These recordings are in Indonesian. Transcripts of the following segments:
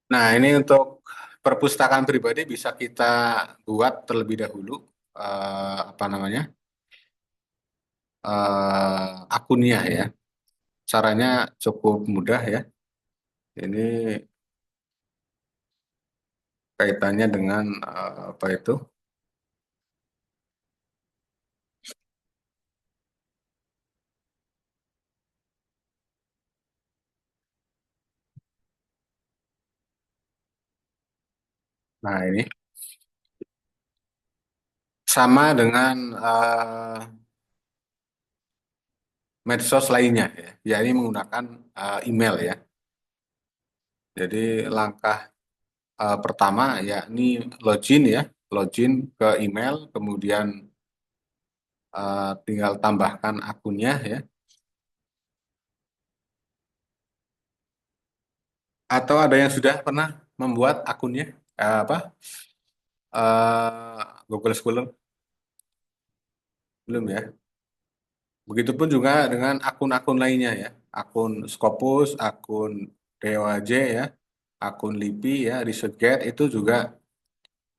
Nah, ini untuk perpustakaan pribadi bisa kita buat terlebih dahulu apa namanya akunnya ya. Caranya cukup mudah ya. Ini kaitannya dengan apa itu? Nah, ini sama dengan medsos lainnya ya. Ya, ini menggunakan email ya. Jadi langkah pertama yakni login ya, login ke email, kemudian tinggal tambahkan akunnya ya. Atau ada yang sudah pernah membuat akunnya apa Google Scholar belum ya? Begitupun juga dengan akun-akun lainnya ya, akun Scopus, akun DOAJ ya, akun LIPI ya, ResearchGate itu juga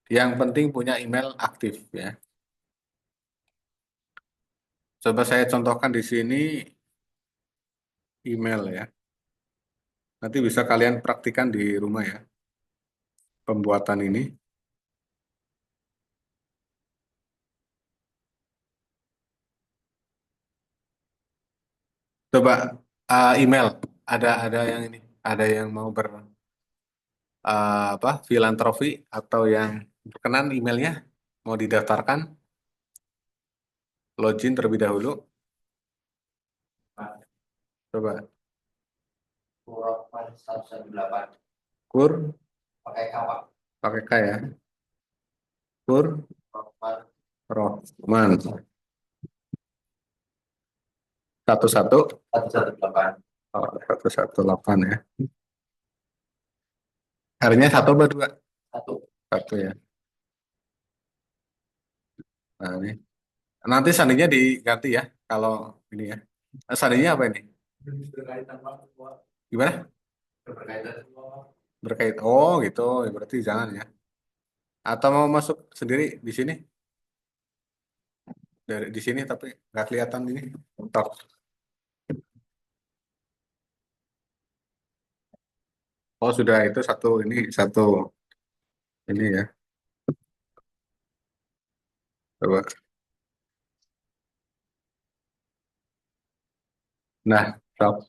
yang penting punya email aktif ya. Coba saya contohkan di sini email ya. Nanti bisa kalian praktikkan di rumah ya, pembuatan ini. Coba email, ada yang ini, ada yang mau apa filantropi atau yang berkenan emailnya mau didaftarkan, login terlebih dahulu. Coba kur pakai K ya, kur Rohman 11 118 ya. Harinya satu atau dua? Satu ya. Nah, ini. Nanti sandinya diganti ya kalau ini ya. Sandinya apa ini? Gimana? Berkait. Oh gitu, ya, berarti jangan ya. Atau mau masuk sendiri di sini? Dari di sini tapi nggak kelihatan ini. Tok. Oh sudah itu satu ini satu ini ya. Coba. Nah, tok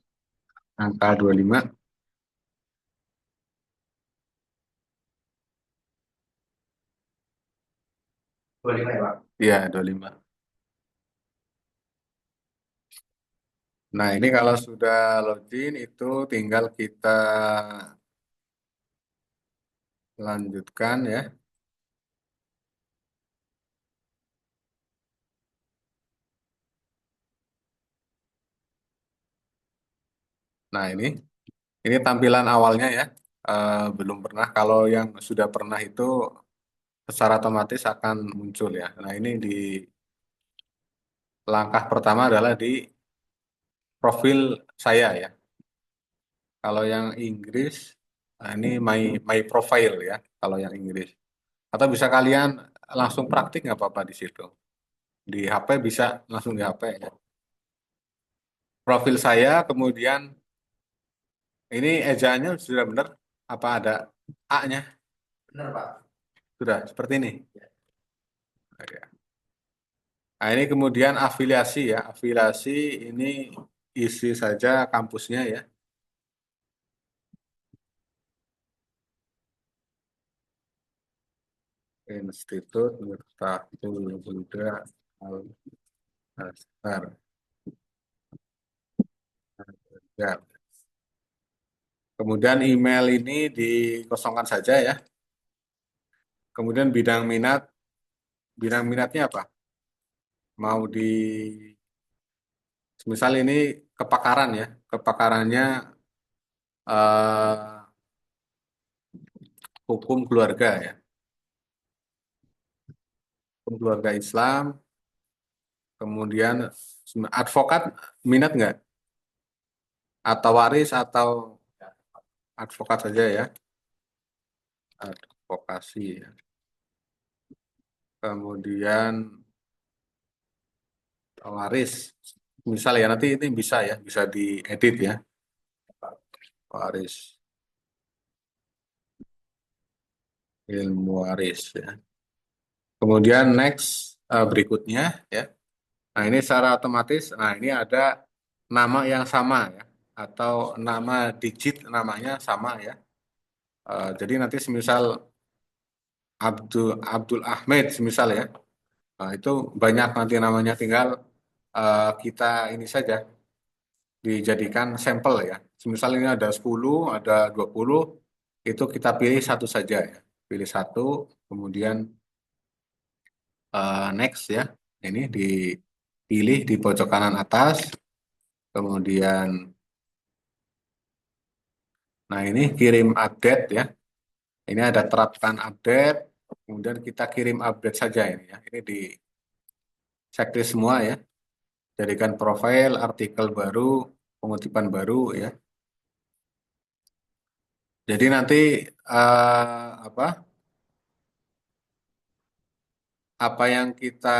angka 25. 25 ya, Pak? Iya, 25. Nah, ini kalau sudah login itu tinggal kita lanjutkan ya. Nah, ini tampilan awalnya ya. Belum pernah. Kalau yang sudah pernah itu secara otomatis akan muncul ya. Nah, ini di langkah pertama adalah di profil saya ya. Kalau yang Inggris, nah ini my profile ya. Kalau yang Inggris. Atau bisa kalian langsung praktik nggak apa-apa di situ. Di HP bisa langsung di HP ya. Profil saya, kemudian ini ejaannya sudah benar? Apa ada A-nya? Benar, Pak. Sudah, seperti ini. Oke. Nah, ini kemudian afiliasi ya. Afiliasi ini isi saja kampusnya ya. Institut Miftahul Huda Al Azhar. Ya. Kemudian email ini dikosongkan saja ya. Kemudian bidang minatnya apa? Mau di, misal ini kepakaran ya. Kepakarannya eh, hukum keluarga ya. Hukum keluarga Islam. Kemudian advokat minat nggak? Atau waris atau advokat saja ya. advokasi ya. Kemudian waris. Misal ya nanti ini bisa ya, bisa diedit ya. Waris, ilmu waris ya. Kemudian next berikutnya ya. Nah, ini secara otomatis, nah ini ada nama yang sama ya, atau nama digit namanya sama ya. Jadi nanti semisal Abdul Ahmed semisal ya, nah, itu banyak nanti namanya tinggal kita ini saja dijadikan sampel ya. Semisal ini ada 10, ada 20, itu kita pilih satu saja ya. Pilih satu, kemudian next ya. Ini dipilih di pojok kanan atas, kemudian nah ini kirim update ya. Ini ada terapkan update, kemudian kita kirim update saja ini ya. Ini di checklist semua ya. Jadikan profil, artikel baru, pengutipan baru ya. Jadi nanti apa apa yang kita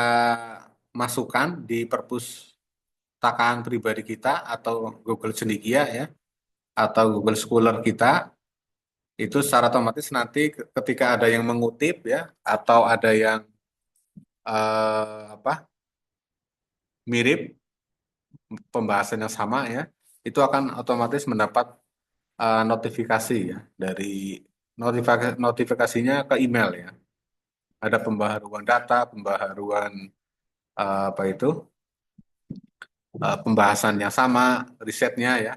masukkan di perpustakaan pribadi kita atau Google Cendekia ya atau Google Scholar kita itu secara otomatis nanti ketika ada yang mengutip ya atau ada yang apa mirip pembahasan yang sama ya itu akan otomatis mendapat notifikasi ya dari notifikasinya ke email ya. Ada pembaharuan data, pembaharuan apa itu pembahasan yang sama, risetnya ya,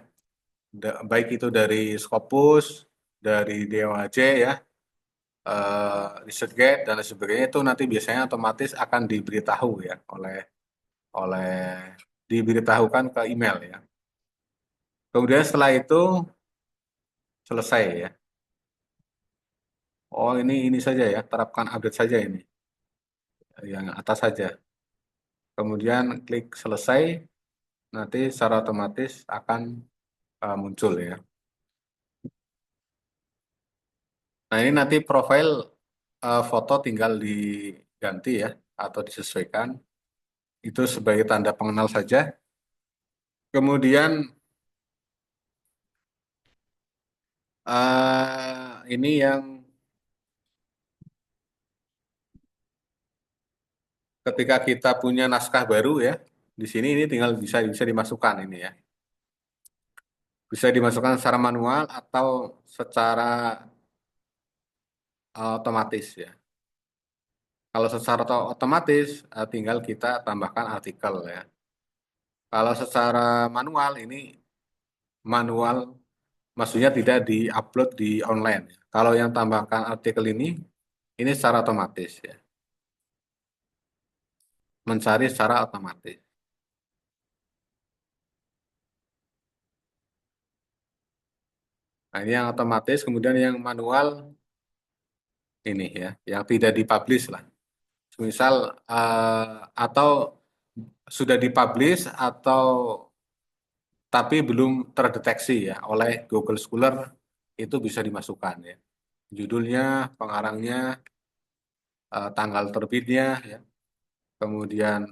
baik itu dari Scopus, dari DOAJ ya, ResearchGate dan lain sebagainya itu nanti biasanya otomatis akan diberitahu ya oleh diberitahukan ke email ya. Kemudian setelah itu selesai ya. Oh ini saja ya, terapkan update saja ini, yang atas saja. Kemudian klik selesai, nanti secara otomatis akan muncul ya. Nah ini nanti profil foto tinggal diganti ya atau disesuaikan. Itu sebagai tanda pengenal saja. Kemudian ini yang ketika kita punya naskah baru ya, di sini ini tinggal bisa bisa dimasukkan ini ya. Bisa dimasukkan secara manual atau secara otomatis ya. Kalau secara otomatis tinggal kita tambahkan artikel ya. Kalau secara manual ini manual maksudnya tidak di-upload di online. Kalau yang tambahkan artikel ini secara otomatis ya, mencari secara otomatis. Nah, ini yang otomatis, kemudian yang manual ini ya, yang tidak dipublish lah. Misal atau sudah dipublish atau tapi belum terdeteksi ya oleh Google Scholar itu bisa dimasukkan ya. Judulnya, pengarangnya, tanggal terbitnya ya, kemudian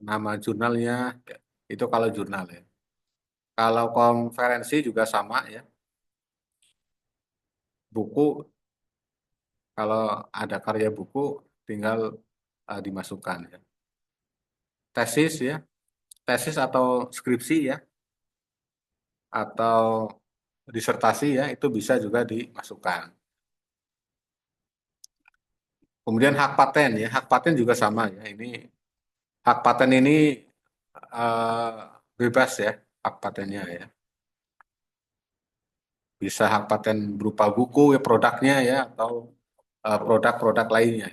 nama jurnalnya, ya. Itu kalau jurnal ya. Kalau konferensi juga sama ya. Buku, kalau ada karya buku tinggal dimasukkan ya. Tesis ya, tesis atau skripsi ya, atau disertasi ya, itu bisa juga dimasukkan. Kemudian hak paten ya, hak paten juga sama ya. Ini hak paten ini eh, bebas ya, hak patennya ya. Bisa hak paten berupa buku ya, produknya ya, atau produk-produk lainnya.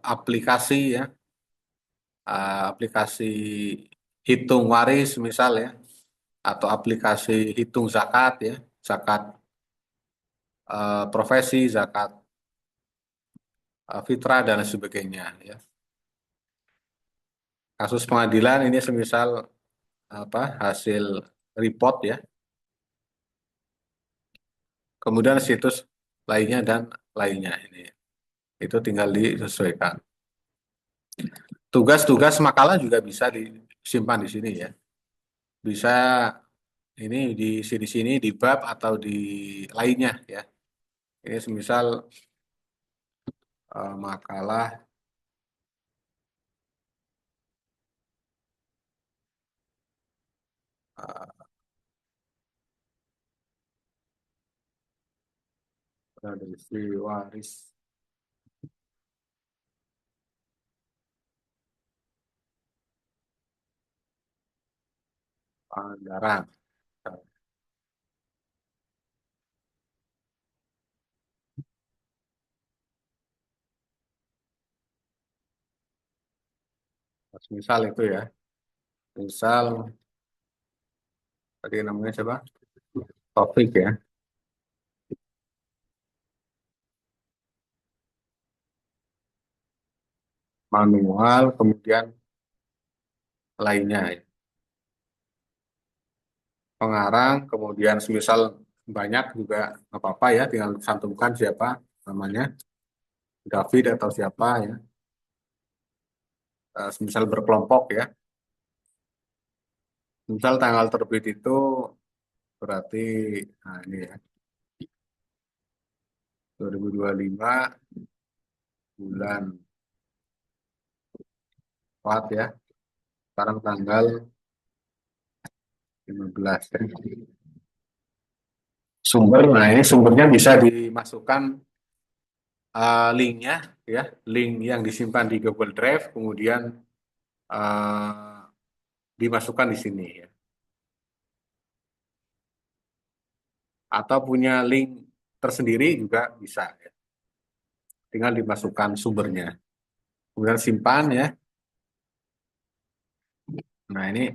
Aplikasi ya, aplikasi hitung waris misal ya, atau aplikasi hitung zakat ya, zakat profesi, zakat fitrah dan lain sebagainya ya. Kasus pengadilan ini semisal apa hasil report ya. kemudian situs lainnya dan lainnya ini. Itu tinggal disesuaikan. Tugas-tugas makalah juga bisa disimpan di sini ya. Bisa ini di sini di bab atau di lainnya ya. Ini semisal makalah eh, tradisi waris Pangandaran. Misal itu ya. Misal tadi namanya siapa? Taufik ya. Manual kemudian lainnya ya. Pengarang kemudian semisal banyak juga nggak apa-apa ya, tinggal cantumkan siapa namanya, David atau siapa ya. Semisal berkelompok ya. Misal tanggal terbit itu berarti nah ini ya 2025 bulan 4 ya. Sekarang tanggal 15 ya. Sumber, nah ini sumbernya bisa dimasukkan linknya ya, link yang disimpan di Google Drive, kemudian eh, dimasukkan di sini ya. Atau punya link tersendiri juga bisa ya. Tinggal dimasukkan sumbernya. Kemudian simpan ya. Nah ini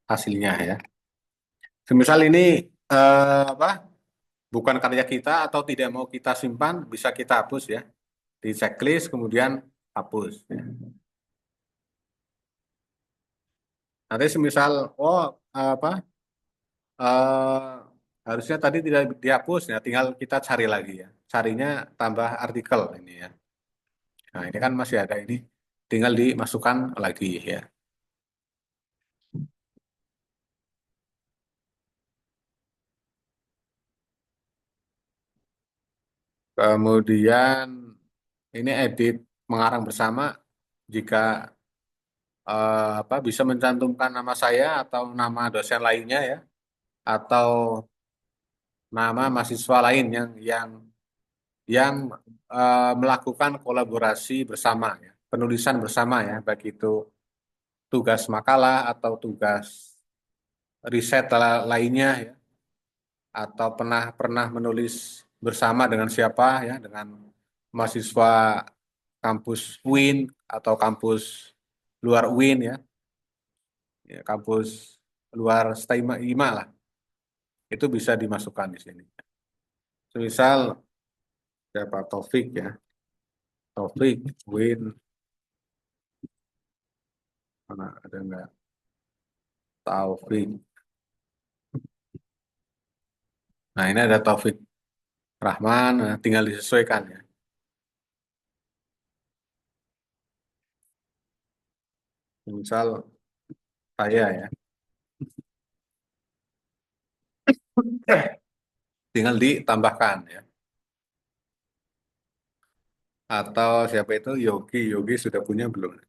hasilnya ya. Semisal ini apa? Bukan karya kita atau tidak mau kita simpan, bisa kita hapus ya. Di checklist kemudian hapus. Ya. Nanti semisal oh apa eh, harusnya tadi tidak dihapus ya, tinggal kita cari lagi ya. Carinya tambah artikel ini ya. Nah ini kan masih ada ini, tinggal dimasukkan lagi ya. Kemudian ini edit mengarang bersama jika apa bisa mencantumkan nama saya atau nama dosen lainnya ya, atau nama mahasiswa lain yang melakukan kolaborasi bersama ya, penulisan bersama ya, baik itu tugas makalah atau tugas riset lainnya ya, atau pernah pernah menulis bersama dengan siapa ya, dengan mahasiswa kampus UIN atau kampus luar UIN ya, ya kampus luar STIMA IMA lah, itu bisa dimasukkan di sini. Misal siapa Taufik ya, Taufik UIN, mana ada nggak Taufik. Nah ini ada Taufik Rahman, nah, tinggal disesuaikan ya. Misal saya ya, tinggal ditambahkan ya. Atau siapa itu Yogi, Yogi sudah punya belum?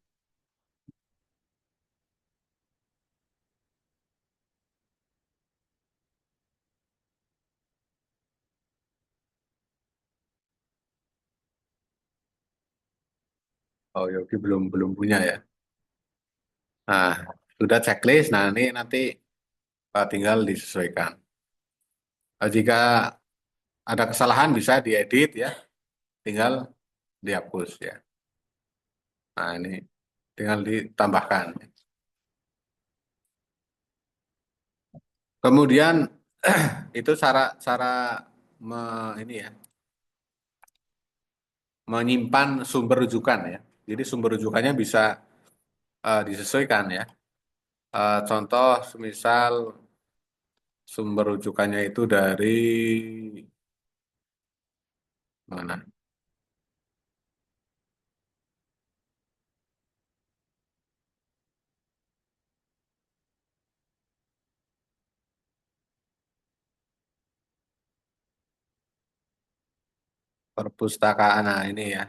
Oh Yogi belum belum punya ya. Nah sudah checklist, nah ini nanti tinggal disesuaikan. Jika ada kesalahan bisa diedit ya, tinggal dihapus ya. Nah ini tinggal ditambahkan. Kemudian itu cara cara ini ya, menyimpan sumber rujukan ya. Jadi sumber rujukannya bisa disesuaikan ya. Contoh semisal sumber rujukannya itu dari Mana? Perpustakaan. Nah, ini ya.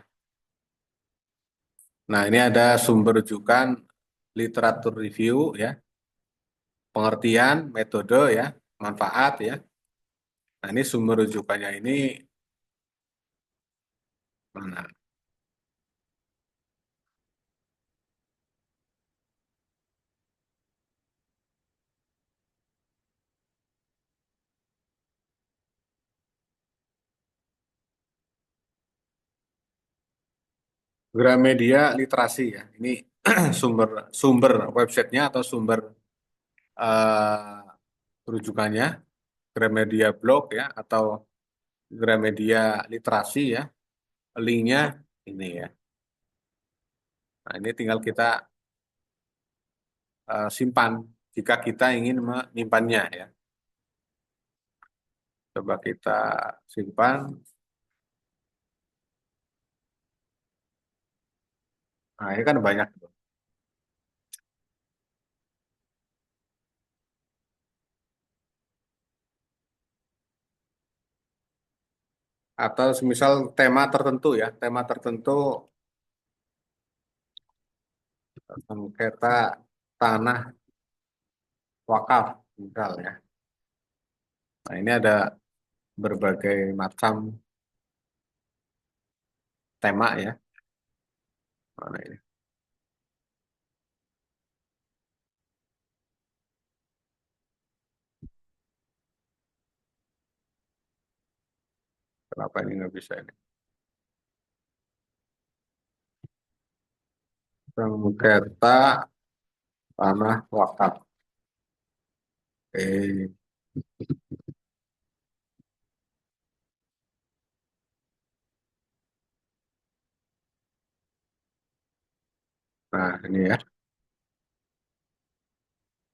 Nah, ini ada sumber rujukan literatur review ya, pengertian, metode ya, manfaat ya. Nah, ini sumber rujukannya ini mana? Gramedia Literasi ya. Ini sumber sumber websitenya atau sumber eh, rujukannya Gramedia Blog ya atau Gramedia Literasi ya. Linknya ini ya. Nah, ini tinggal kita simpan jika kita ingin menyimpannya ya. Coba kita simpan. Nah, ini kan banyak tuh. Atau semisal tema tertentu ya, tema tertentu sengketa tanah wakaf misal ya. Nah, ini ada berbagai macam tema ya. Mana ini? Kenapa ini nggak bisa ini? Sengketa tanah wakaf. Eh, nah ini ya.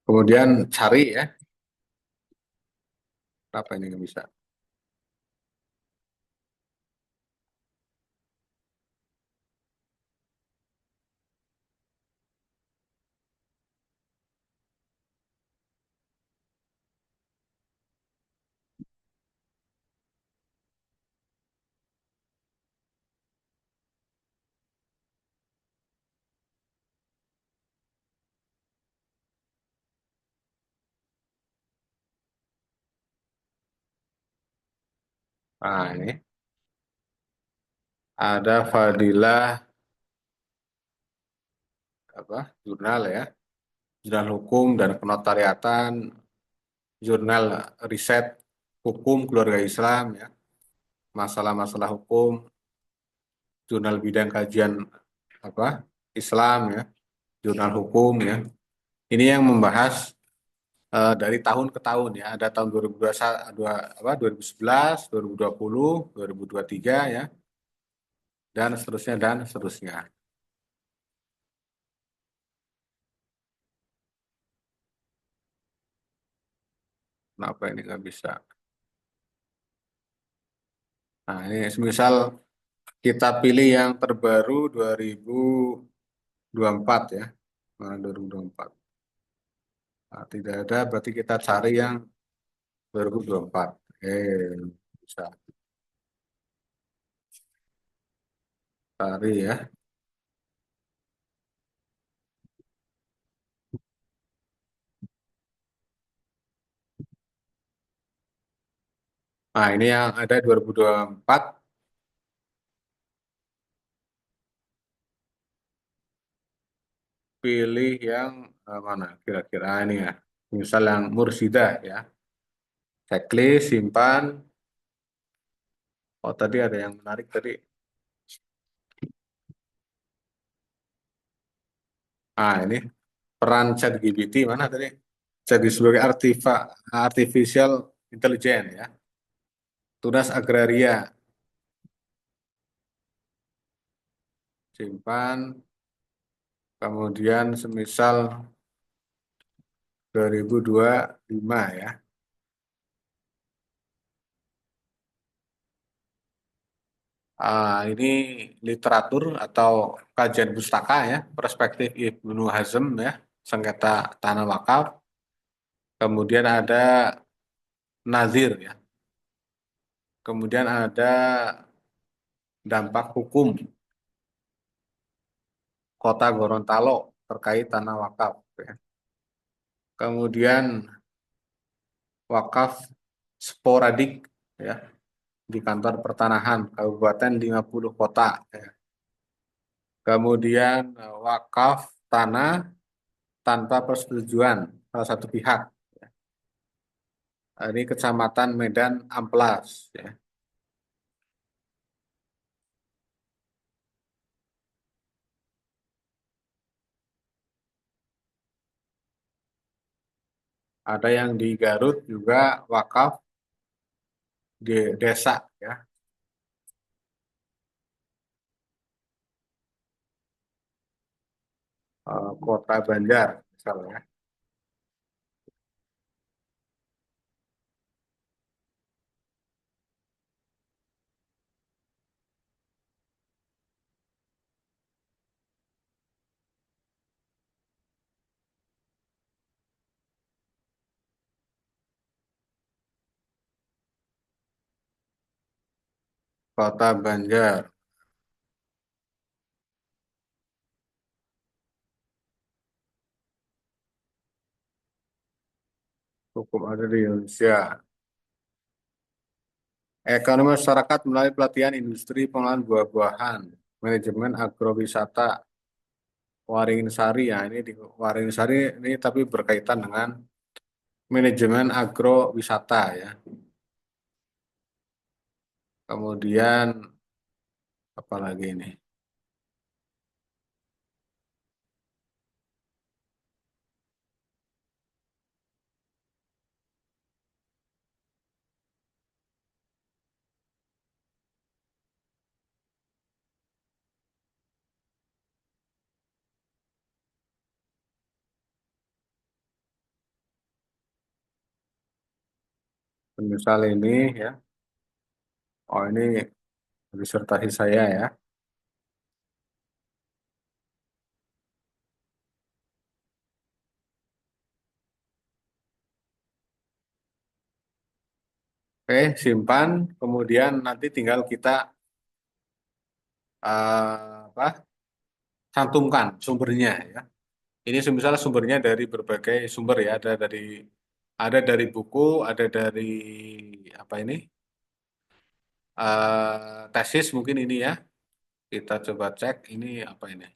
Kemudian cari ya. Kenapa ini nggak bisa? Nah ini ada Fadilah apa? Jurnal ya. Jurnal hukum dan kenotariatan, jurnal riset hukum keluarga Islam ya. Masalah-masalah hukum, jurnal bidang kajian apa? Islam ya, jurnal hukum ya. Ini yang membahas dari tahun ke tahun ya. Ada tahun 2021, apa, 2011, 2020, 2023 ya, dan seterusnya dan seterusnya. Kenapa ini nggak bisa? Nah, ini misal kita pilih yang terbaru 2024 ya. Nah, 2024. Nah, tidak ada, berarti kita cari yang 2024. Bisa cari ya. Nah, ini yang ada 2024, pilih yang mana kira-kira ini ya. Misal yang Mursidah ya. Checklist, simpan. Oh, tadi ada yang menarik tadi. Ah, ini peran ChatGPT mana tadi? Jadi sebagai artificial intelligence ya. Tunas agraria, simpan. Kemudian semisal 2025 ya. Ini literatur atau kajian pustaka ya, perspektif Ibnu Hazm ya, sengketa tanah wakaf. Kemudian ada nazir ya. Kemudian ada dampak hukum Kota Gorontalo terkait tanah wakaf ya. Kemudian wakaf sporadik ya di kantor pertanahan Kabupaten 50 kota ya. Kemudian wakaf tanah tanpa persetujuan salah satu pihak. Ini Kecamatan Medan Amplas ya. Ada yang di Garut juga wakaf di desa ya. Kota Banjar misalnya. Kota Banjar hukum ada di Indonesia. Ekonomi masyarakat melalui pelatihan industri pengolahan buah-buahan, manajemen agrowisata Waringin Sari ya. Ini di Waringin Sari ini tapi berkaitan dengan manajemen agrowisata ya. Kemudian apa lagi ini? Misal ini ya. Oh ini disertasi saya ya. Oke, simpan. Kemudian nanti tinggal kita apa? Cantumkan sumbernya ya. Ini misalnya sumbernya dari berbagai sumber ya. Ada dari buku, ada dari apa ini? Tesis mungkin ini ya. Kita coba cek ini apa ini.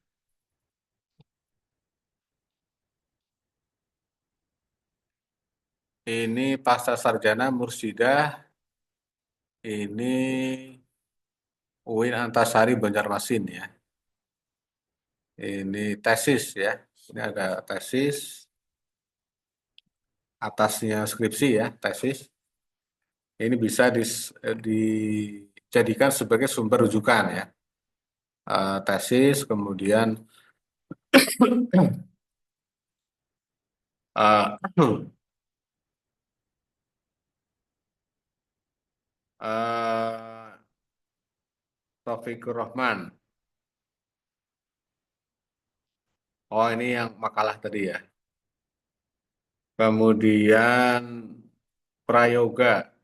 Ini pasca sarjana Mursidah. Ini UIN Antasari Banjarmasin ya. Ini tesis ya. Ini ada tesis, atasnya skripsi ya, tesis. Ini bisa dijadikan sebagai sumber rujukan ya. Tesis, kemudian eh, eh, Taufikur Rahman. Oh ini yang makalah tadi ya. Kemudian Prayoga.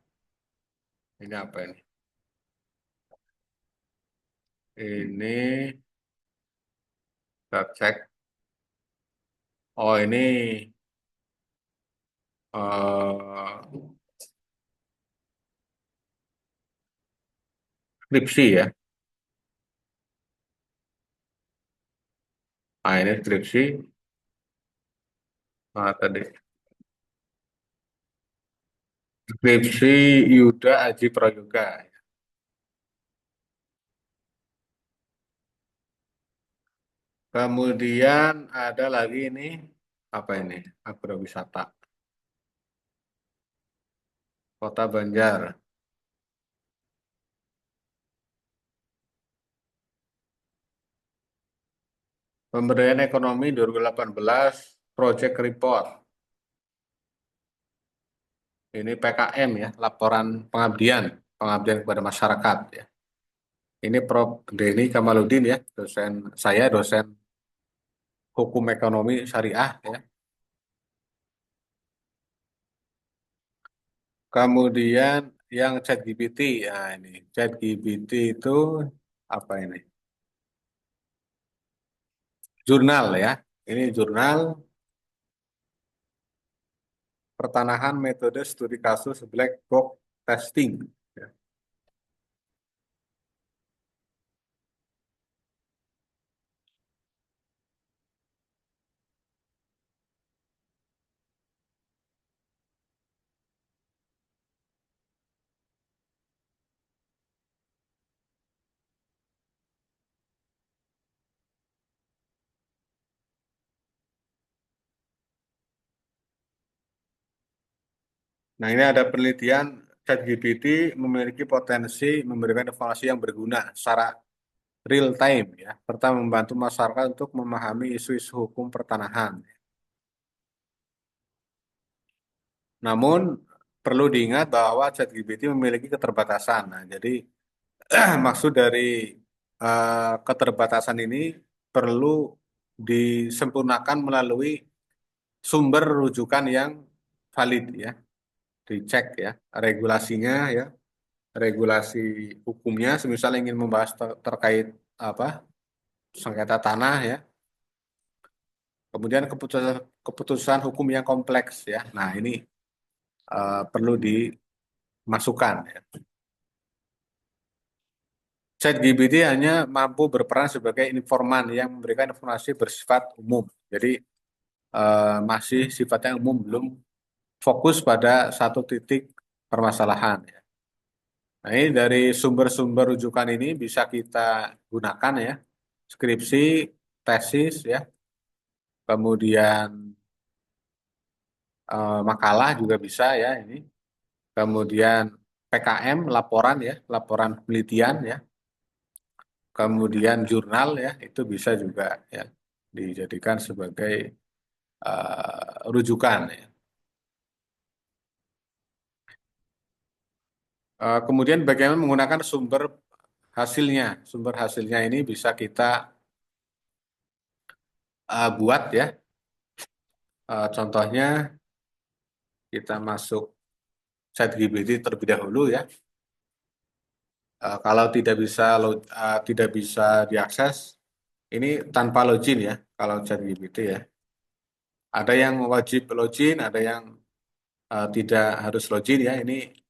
Ini apa ini? Ini kita cek. Oh ini eh, skripsi ya. Nah ini skripsi. Tadi skripsi Yuda Aji Prayoga. Kemudian ada lagi ini apa ini? Agrowisata Kota Banjar. Pemberdayaan ekonomi 2018 Project Report. Ini PKM ya, laporan pengabdian kepada masyarakat ya. Ini Prof. Denny Kamaludin ya, dosen hukum ekonomi syariah ya. Kemudian yang ChatGPT, ya ini ChatGPT itu apa ini? Jurnal ya. Ini jurnal pertanahan metode studi kasus black box testing. Ya. Nah, ini ada penelitian ChatGPT memiliki potensi memberikan informasi yang berguna secara real time ya. Pertama membantu masyarakat untuk memahami isu-isu hukum pertanahan. Namun perlu diingat bahwa ChatGPT memiliki keterbatasan. Nah, jadi maksud dari keterbatasan ini perlu disempurnakan melalui sumber rujukan yang valid ya, dicek ya, regulasinya ya, regulasi hukumnya, semisal ingin membahas terkait apa sengketa tanah ya, kemudian keputusan keputusan hukum yang kompleks ya. Nah, ini perlu dimasukkan ya. ChatGPT hanya mampu berperan sebagai informan yang memberikan informasi bersifat umum. Jadi masih sifatnya umum, belum fokus pada satu titik permasalahan ya. Nah, ini dari sumber-sumber rujukan ini bisa kita gunakan ya. Skripsi, tesis ya, kemudian makalah juga bisa ya ini. Kemudian PKM, laporan ya, laporan penelitian ya. Kemudian jurnal ya, itu bisa juga ya dijadikan sebagai rujukan ya. Kemudian bagaimana menggunakan sumber hasilnya. Sumber hasilnya ini bisa kita buat ya. Contohnya kita masuk ChatGPT terlebih dahulu ya. Kalau tidak bisa diakses, ini tanpa login ya. Kalau ChatGPT ya. Ada yang wajib login, ada yang tidak harus login ya. Ini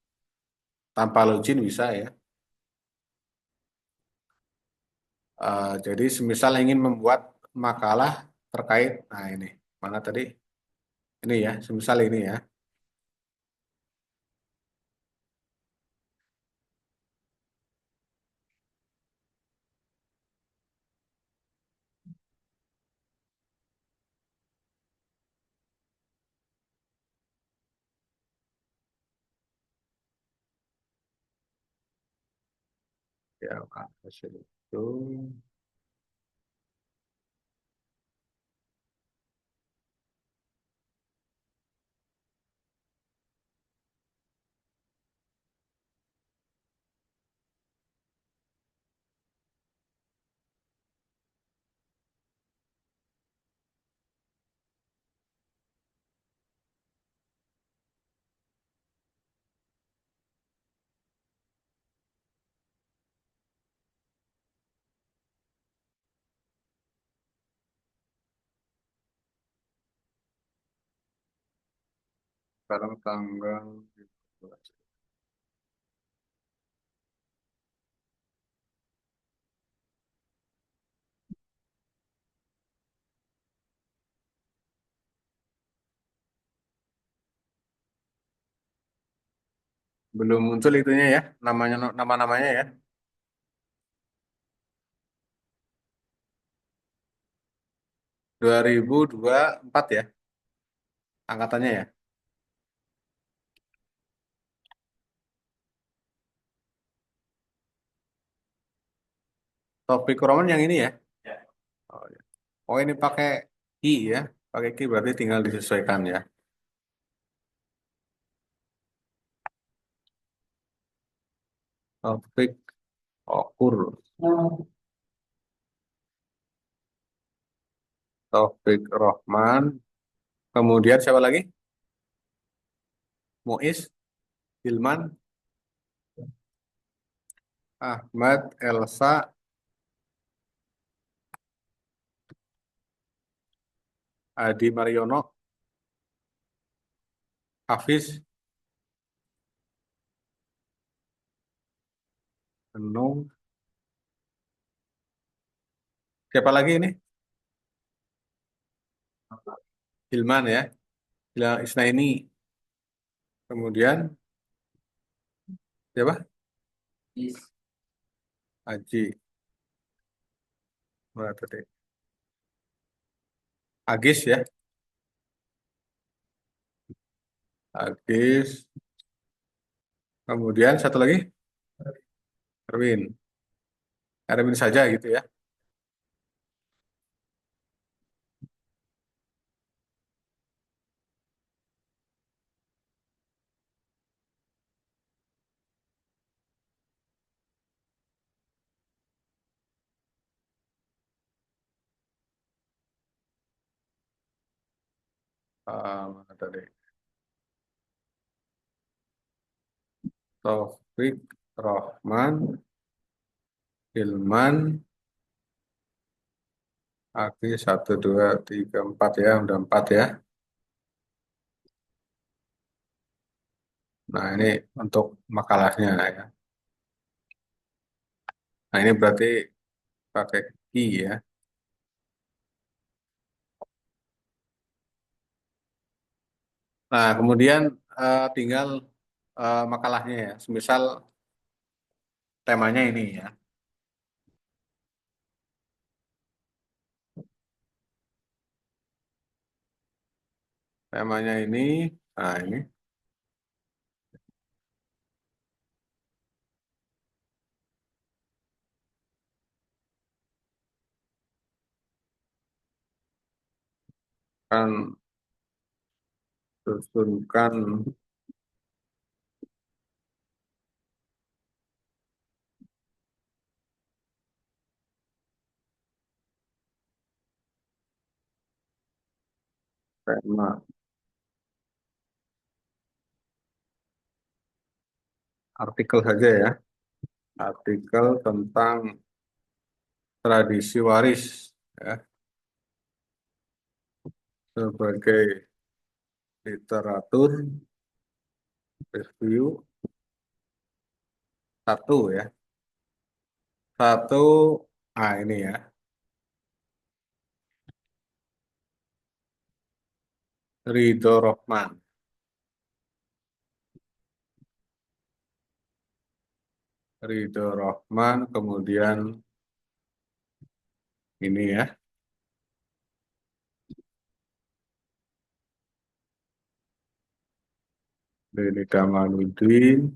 tanpa login bisa ya. Jadi semisal ingin membuat makalah terkait, nah ini mana tadi? Ini ya, semisal ini ya. Ya, hasil itu sekarang tanggal belum muncul itunya ya, nama-namanya ya. 2024 ya angkatannya ya. Topik Roman yang ini ya. Oh, ya. Oh, ini pakai I ya. Pakai Ki berarti tinggal disesuaikan ya. Topik Okur. Taufik Rohman. Kemudian siapa lagi? Muiz, Hilman, Ahmad, Elsa, Adi Mariono, Hafiz, Enung. Siapa lagi ini? Hilman ya. Hilal Isnaini. Kemudian siapa? Aji. Berapa tadi? Agis ya. Agis. Kemudian satu lagi, Erwin. Erwin saja gitu ya. Mana tadi? Taufik, Rohman, Hilman, Agis, satu, dua, tiga, empat ya. Udah empat ya. Nah ini untuk makalahnya ya. Nah ini berarti pakai ki ya. Nah kemudian tinggal makalahnya ya. Semisal temanya ini ya. Temanya ini, nah ini kan susunkan tema artikel saja ya. Artikel tentang tradisi waris ya, sebagai literatur review satu ya. Satu, ini ya. Ridho Rohman. Ridho Rohman, kemudian ini ya. Denny Kamaluddin,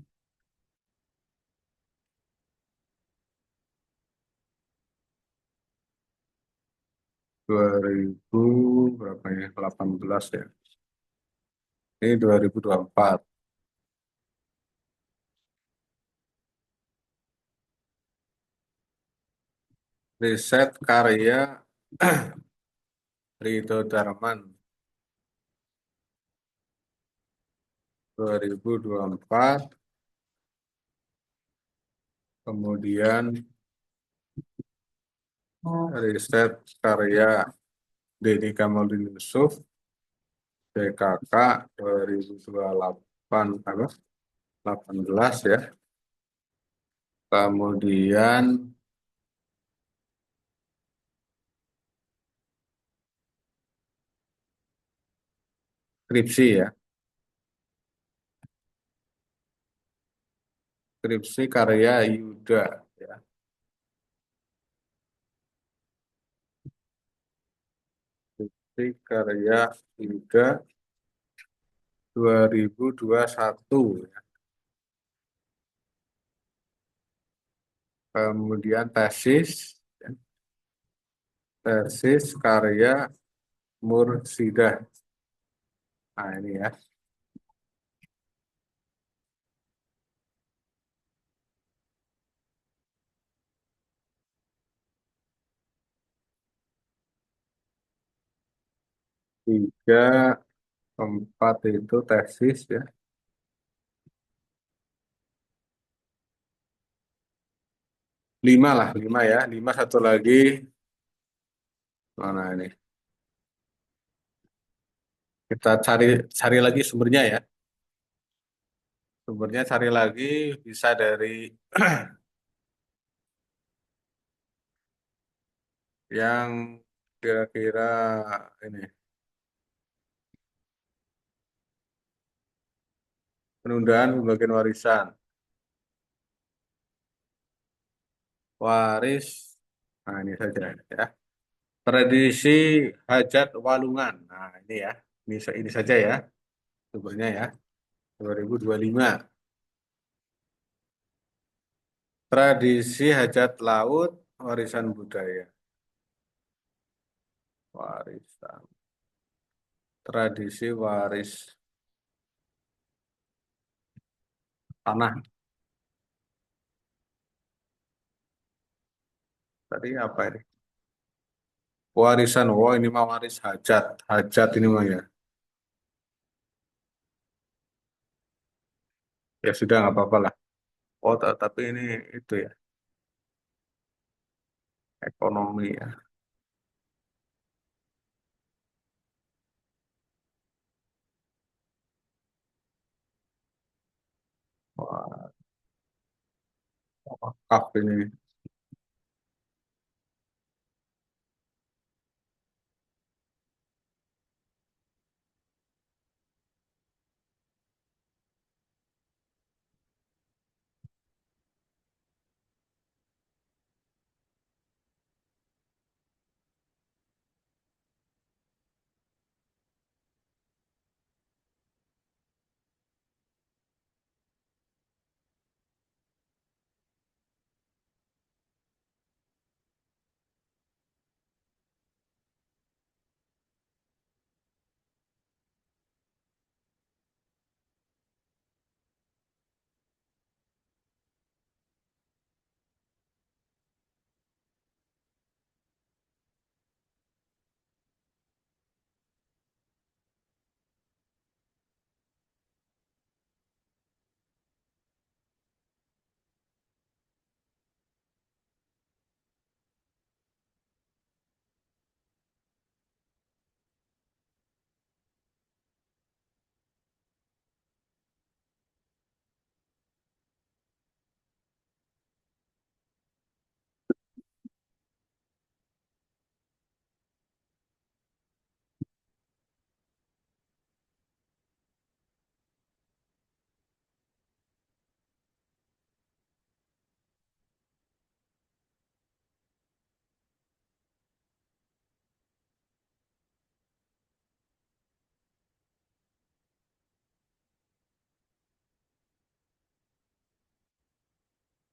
2000 berapa ya? 18 ya. Ini 2024. Riset karya Ridho Darman 2024. Kemudian riset karya Denny Kamaluddin Yusuf BKK 2028 apa? 18 ya. Kemudian skripsi ya. Skripsi karya Yuda ya. Skripsi karya Yuda 2021 ya. Kemudian tesis karya Mursidah. Nah, ini ya. Tiga, empat itu tesis ya. Lima lah, lima ya. Lima satu lagi. Mana ini? Kita cari cari lagi sumbernya ya. Sumbernya cari lagi bisa dari yang kira-kira ini penundaan pembagian warisan. Waris. Nah, ini saja ya. Tradisi hajat walungan. Nah, ini ya. Ini saja ya sumbernya ya. 2025. Tradisi hajat laut warisan budaya. Warisan. Tradisi waris tanah. Tadi apa ini? Warisan. Oh, ini mah waris hajat. Hajat ini mah ya. Ya sudah nggak apa-apa lah. Oh, tapi ini itu ya ekonomi ya. Wah, wakaf ini.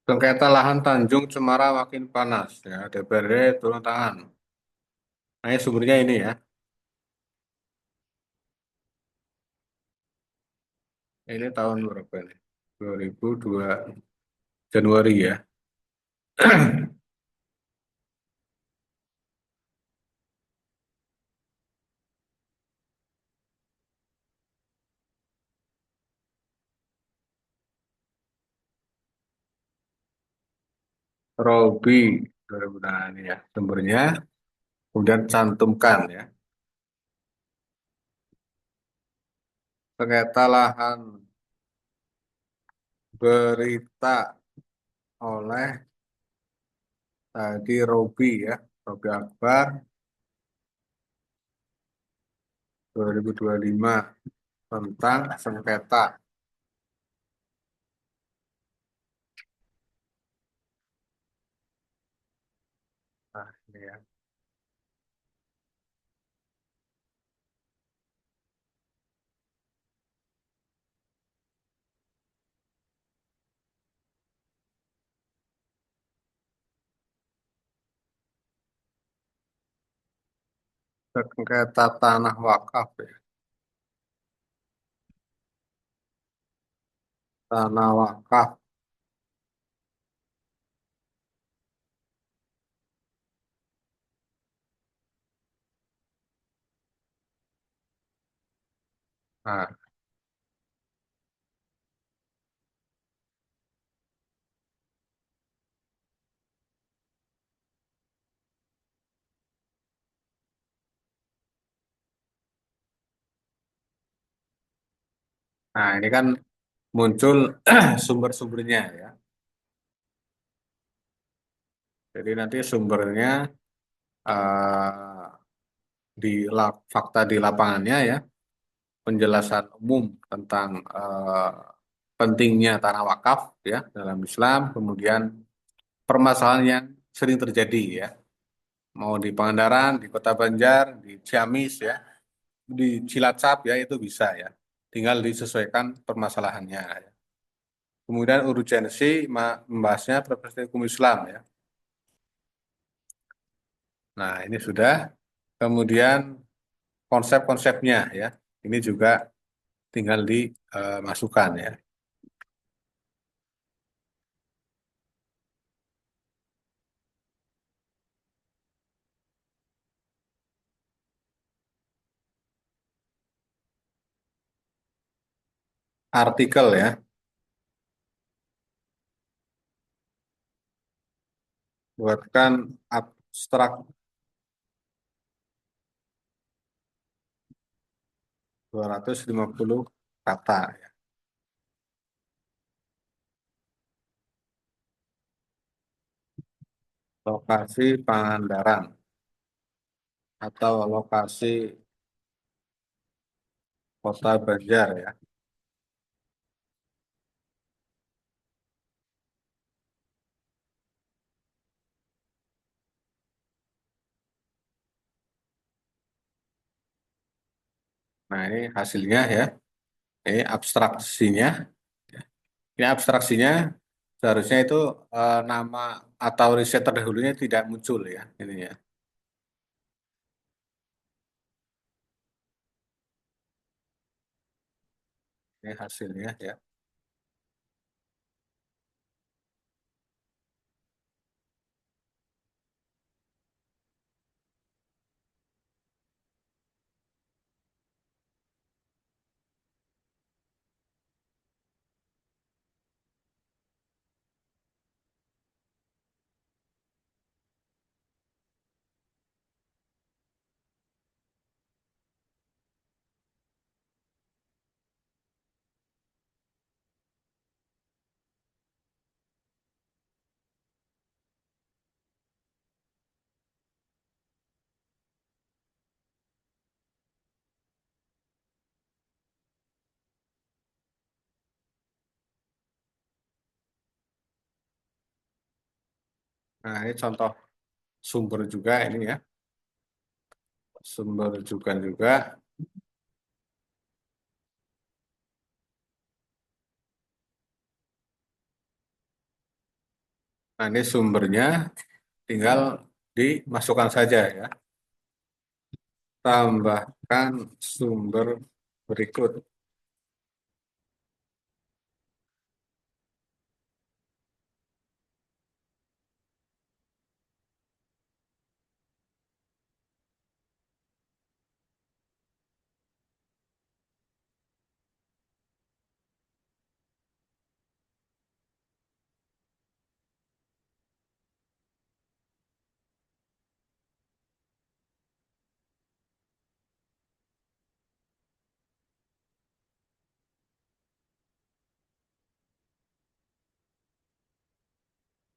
Sengketa lahan Tanjung Cemara makin panas ya. DPRD turun tangan. Nah, ini sumbernya ini ya. Ini tahun berapa ini? 2002 Januari ya. Robi 2000 nah ini ya sumbernya. Kemudian cantumkan ya. Sengketa lahan berita oleh tadi Robi ya. Robi Akbar 2025 tentang sengketa. Nah, ini ya. Sengketa tanah wakaf ya. Tanah wakaf. Nah, nah, ini kan muncul sumber-sumbernya ya. Jadi nanti sumbernya eh, fakta di lapangannya ya, penjelasan umum tentang pentingnya tanah wakaf ya dalam Islam, kemudian permasalahan yang sering terjadi ya, mau di Pangandaran, di Kota Banjar, di Ciamis ya, di Cilacap ya itu bisa ya, tinggal disesuaikan permasalahannya ya. Kemudian urgensi membahasnya preferensi hukum Islam ya. Nah ini sudah, kemudian konsep-konsepnya ya, ini juga tinggal dimasukkan ya. Artikel ya, buatkan abstrak 250 kata ya. Lokasi Pangandaran atau lokasi Kota Banjar ya. Nah ini hasilnya ya, ini abstraksinya. Ini abstraksinya seharusnya itu nama atau riset terdahulunya tidak muncul ya ini ya. Ini hasilnya ya. Nah ini contoh sumber juga ini ya. Sumber juga. Nah ini sumbernya tinggal dimasukkan saja ya. Tambahkan sumber berikut.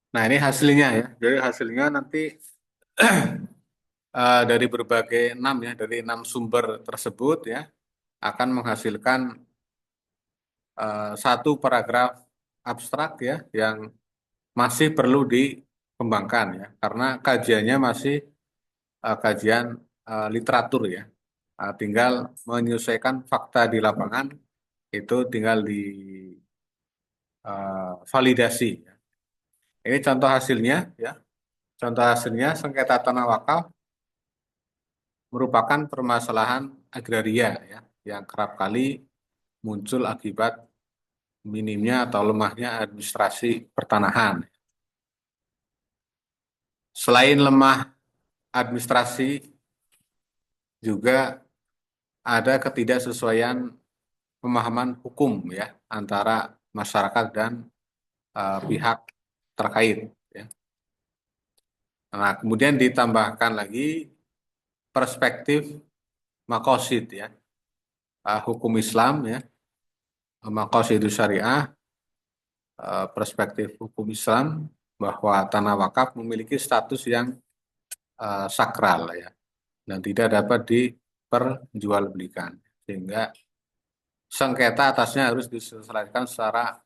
Nah ini hasilnya ya. Jadi hasilnya nanti dari berbagai enam ya, dari enam sumber tersebut ya, akan menghasilkan satu paragraf abstrak ya, yang masih perlu dikembangkan ya, karena kajiannya masih kajian literatur ya. Tinggal menyesuaikan fakta di lapangan itu tinggal divalidasi. Ini contoh hasilnya ya. Contoh hasilnya sengketa tanah wakaf merupakan permasalahan agraria ya, yang kerap kali muncul akibat minimnya atau lemahnya administrasi pertanahan. Selain lemah administrasi, juga ada ketidaksesuaian pemahaman hukum ya antara masyarakat dan pihak terkait. Ya. Nah, kemudian ditambahkan lagi perspektif makosid ya, hukum Islam ya, makosidus syariah, perspektif hukum Islam bahwa tanah wakaf memiliki status yang sakral ya dan tidak dapat diperjualbelikan sehingga sengketa atasnya harus diselesaikan secara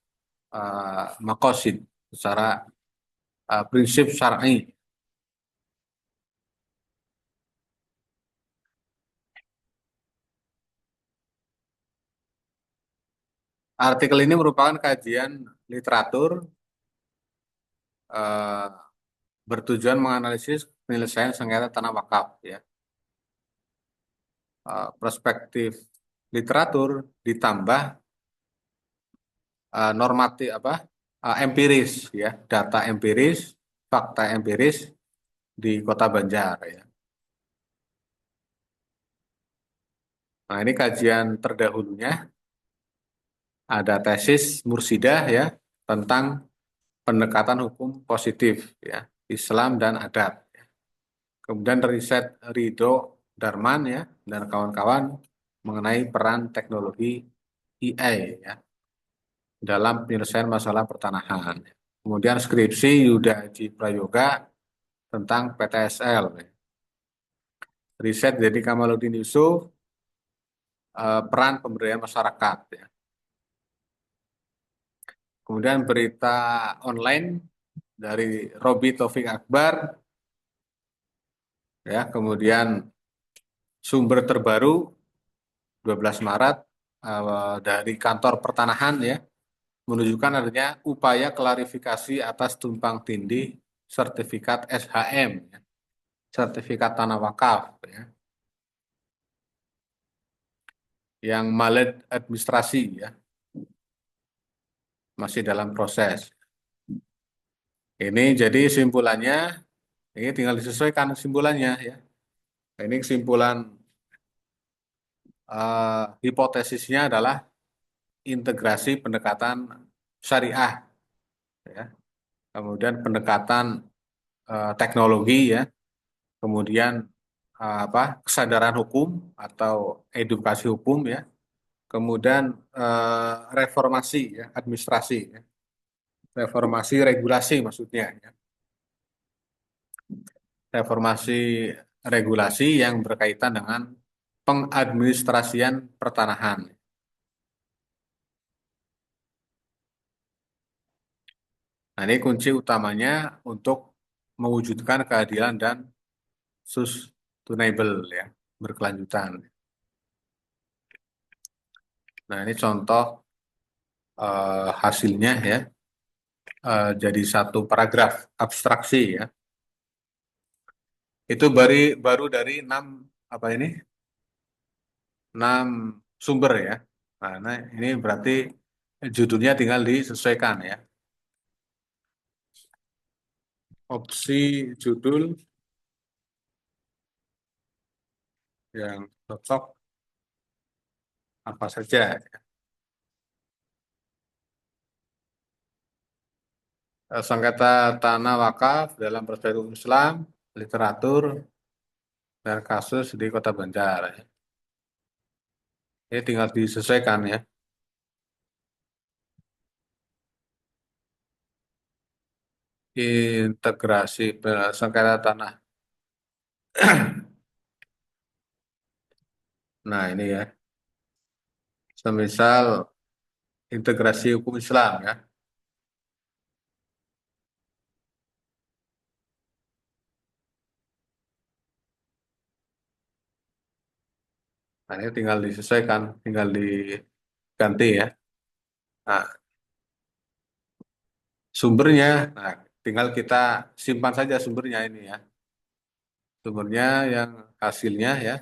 makosid, secara prinsip syar'i. Artikel ini merupakan kajian literatur eh, bertujuan menganalisis penyelesaian sengketa tanah wakaf ya. Perspektif literatur ditambah normatif apa empiris ya, data empiris, fakta empiris di Kota Banjar ya. Nah, ini kajian terdahulunya ada tesis Mursidah ya tentang pendekatan hukum positif ya, Islam dan adat. Kemudian riset Rido Darman ya dan kawan-kawan mengenai peran teknologi AI ya dalam penyelesaian masalah pertanahan. Kemudian skripsi Yuda Haji Prayoga tentang PTSL. Riset dari Kamaluddin Yusuf, peran pemberdayaan masyarakat. Ya. Kemudian berita online dari Robi Taufik Akbar, ya. Kemudian sumber terbaru 12 Maret dari kantor pertanahan ya menunjukkan adanya upaya klarifikasi atas tumpang tindih sertifikat SHM, ya. Sertifikat tanah wakaf, ya. Yang maladministrasi ya masih dalam proses. Ini jadi simpulannya, ini tinggal disesuaikan simpulannya ya. Ini kesimpulan hipotesisnya adalah integrasi pendekatan syariah, ya. Kemudian pendekatan teknologi ya, kemudian kesadaran hukum atau edukasi hukum ya, kemudian reformasi ya, administrasi, ya. Reformasi regulasi maksudnya ya. Reformasi regulasi yang berkaitan dengan pengadministrasian pertanahan. Nah, ini kunci utamanya untuk mewujudkan keadilan dan sustainable ya, berkelanjutan. Nah, ini contoh hasilnya ya, jadi satu paragraf abstraksi ya. Itu baru dari enam apa ini? Enam sumber ya. Nah, ini berarti judulnya tinggal disesuaikan ya. Opsi judul yang cocok apa saja. Sengketa tanah wakaf dalam perspektif Islam, literatur, dan kasus di Kota Banjar. Ya. Ini tinggal disesuaikan ya. Integrasi sengketa tanah. Nah ini ya, semisal integrasi hukum Islam ya. Nah ini tinggal disesuaikan, tinggal diganti ya. Nah sumbernya, nah tinggal kita simpan saja sumbernya ini ya. Sumbernya yang hasilnya ya,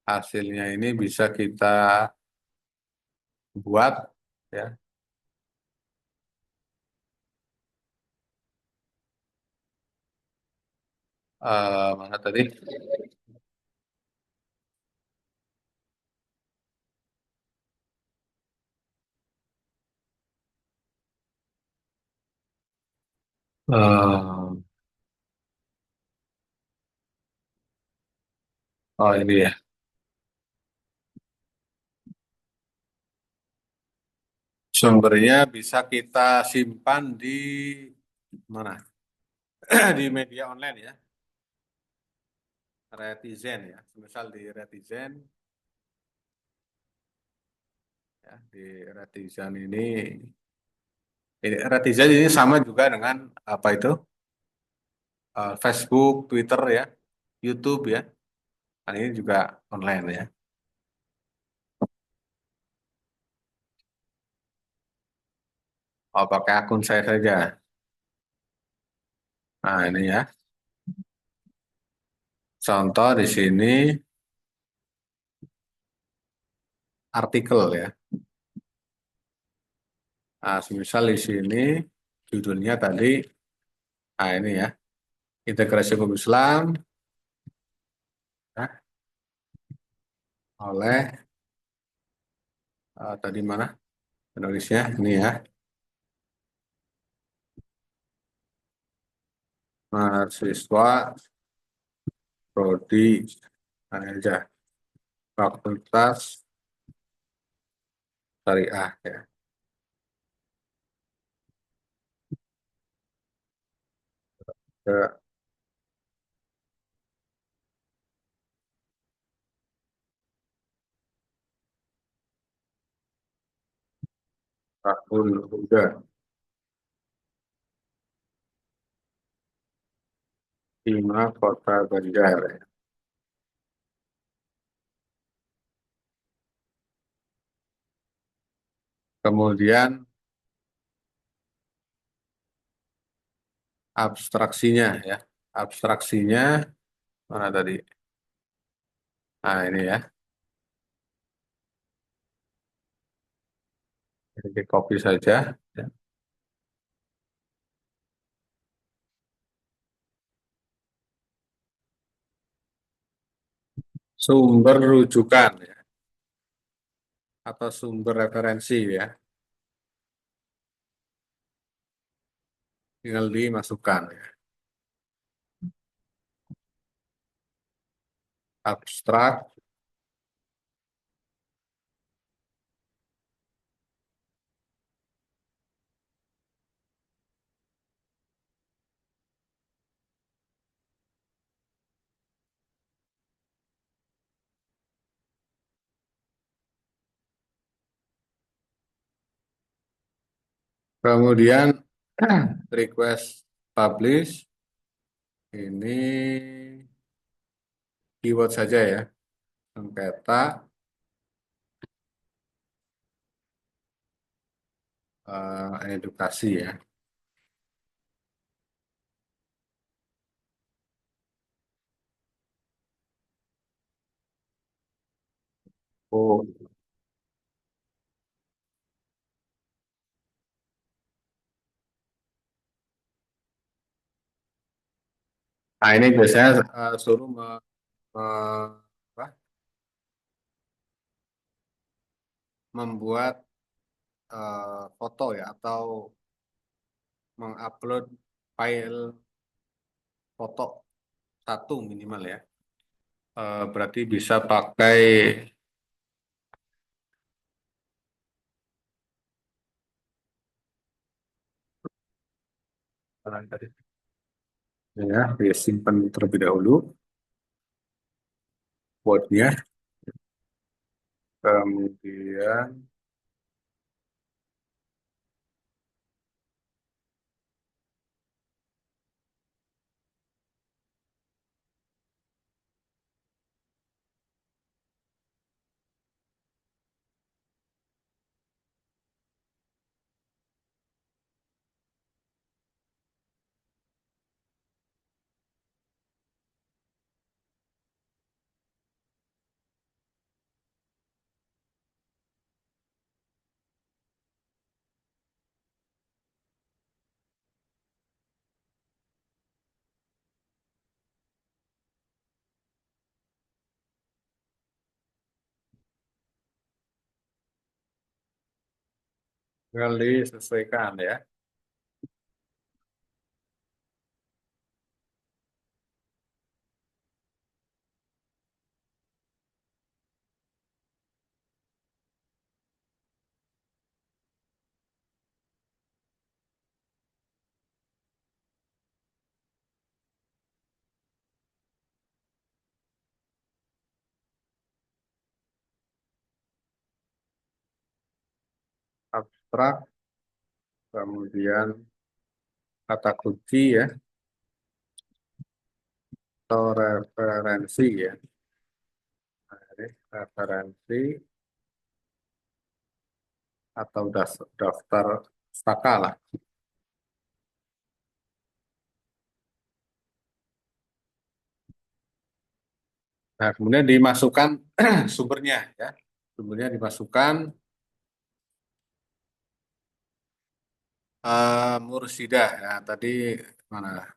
hasilnya ini bisa kita buat ya. Mana tadi? Eh, oh ini ya. Sumbernya bisa kita simpan di mana? Di media online ya. Retizen ya. Misal di Retizen ya, di Retizen ini Retizen ini sama juga dengan apa itu? Facebook, Twitter ya, YouTube ya. Kan ini juga online ya. Oh, pakai akun saya saja. Nah, ini ya. Contoh di sini artikel ya. Nah, misal di sini judulnya tadi, nah ini ya, integrasi hukum Islam ya, oleh tadi mana penulisnya ini ya, mahasiswa prodi mana aja Fakultas Syariah ya, ke Rahul Huda Hima Kota Banjar ya. Kemudian abstraksinya ya, abstraksinya mana tadi? Nah ini ya, ini di copy saja. Ya. Sumber rujukan ya, atau sumber referensi ya, tinggal dimasukkan ya. Abstrak, kemudian request publish ini keyword saja ya, sengketa edukasi ya. Oh, nah ini biasanya suruh apa, membuat foto ya atau mengupload file foto satu minimal ya. Berarti bisa pakai tadi ya, disimpan terlebih dahulu quote-nya, kemudian tinggal disesuaikan ya. abstrak, kemudian kata kunci ya, atau referensi ya. Nah, ini referensi atau daftar pustaka lah. Nah, kemudian dimasukkan sumbernya ya. Sumbernya dimasukkan Mursidah. Ya, tadi mana?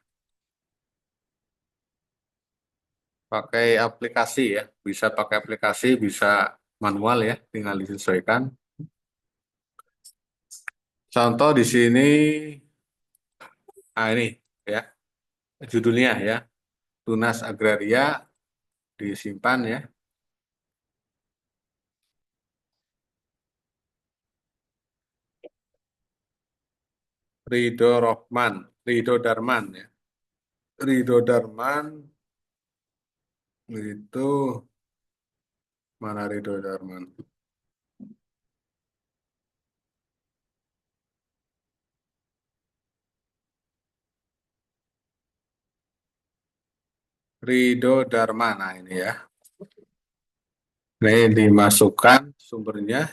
Pakai aplikasi ya. Bisa pakai aplikasi, bisa manual ya, tinggal disesuaikan. Contoh di sini, ini ya, judulnya ya, Tunas Agraria disimpan ya. Ridho Rohman, Ridho Darman ya. Ridho Darman itu mana Ridho Darman? Ridho Darman, nah ini ya. Ini dimasukkan sumbernya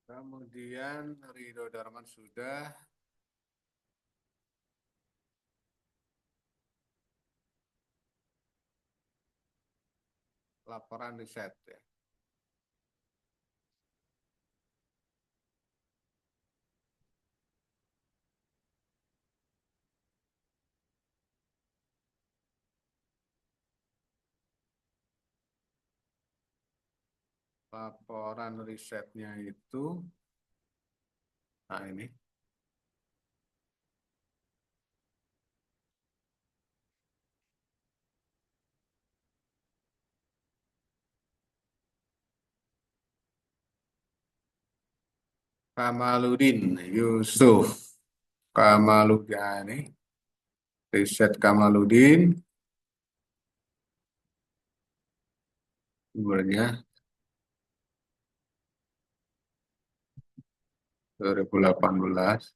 kemudian Ridho Darman sudah, laporan riset ya. Laporan risetnya itu, nah ini Kamaludin Yusuf. Kamaludin, nah, ini riset Kamaludin, sumbernya 2018.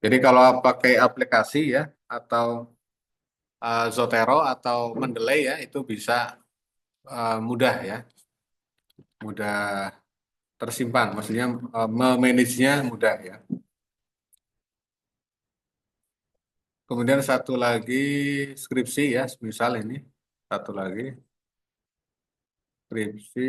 Jadi kalau pakai aplikasi ya, atau Zotero atau Mendeley ya, itu bisa mudah ya, mudah tersimpan. Maksudnya memanagenya mudah ya. Kemudian satu lagi skripsi ya, misal ini satu lagi skripsi,